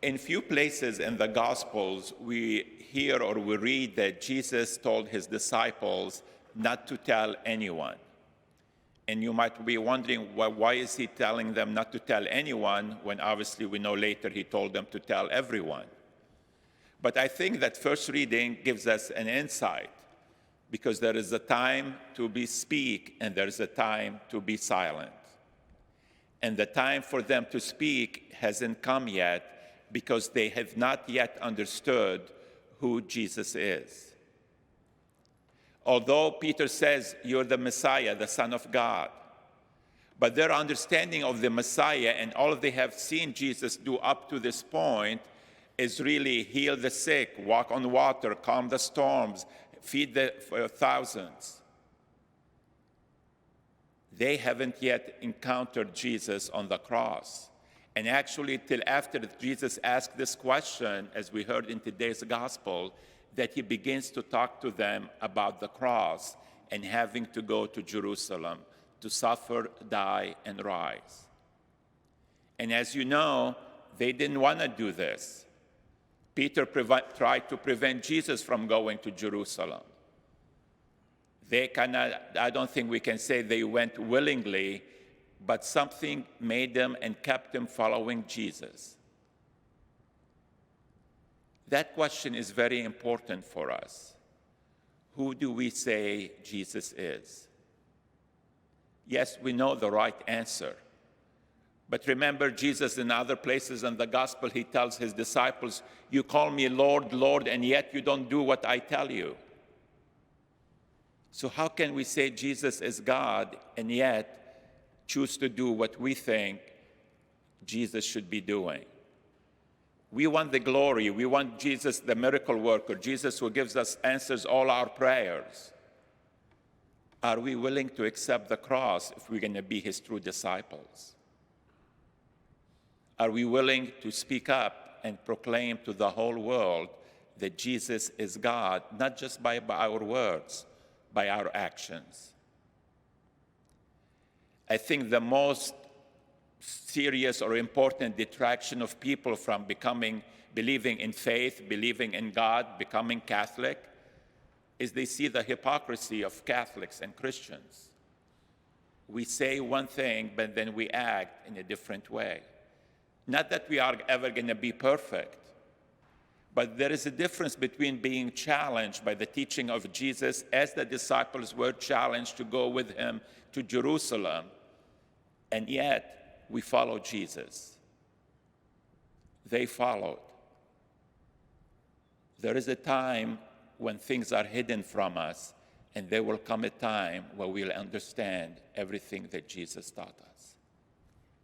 In few places in the Gospels, we hear or we read that Jesus told his disciples not to tell anyone. And you might be wondering, why is he telling them not to tell anyone when obviously we know later he told them to tell everyone? But I think that first reading gives us an insight, because there is a time to speak and there is a time to be silent. And the time for them to speak hasn't come yet, because they have not yet understood who Jesus is. Although Peter says, "You're the Messiah, the Son of God," but their understanding of the Messiah and all they have seen Jesus do up to this point is really heal the sick, walk on water, calm the storms, feed the thousands. They haven't yet encountered Jesus on the cross. And actually, till after Jesus asked this question, as we heard in today's gospel, that he begins to talk to them about the cross and having to go to Jerusalem to suffer, die, and rise. And as you know, they didn't want to do this. Peter tried to prevent Jesus from going to Jerusalem. I don't think we can say they went willingly, but something made them and kept them following Jesus. That question is very important for us. Who do we say Jesus is? Yes, we know the right answer. But remember, Jesus in other places in the gospel, he tells his disciples, "You call me Lord, Lord, and yet you don't do what I tell you." So how can we say Jesus is God and yet choose to do what we think Jesus should be doing? We want the glory. We want Jesus, the miracle worker, Jesus who gives us answers all our prayers. Are we willing to accept the cross if we're going to be his true disciples? Are we willing to speak up and proclaim to the whole world that Jesus is God, not just by our words, by our actions? I think the most serious or important detraction of people from believing in faith, believing in God, becoming Catholic, is they see the hypocrisy of Catholics and Christians. We say one thing, but then we act in a different way. Not that we are ever going to be perfect, but there is a difference between being challenged by the teaching of Jesus, as the disciples were challenged to go with him to Jerusalem, and yet we follow Jesus. They followed. There is a time when things are hidden from us, and there will come a time where we'll understand everything that Jesus taught us.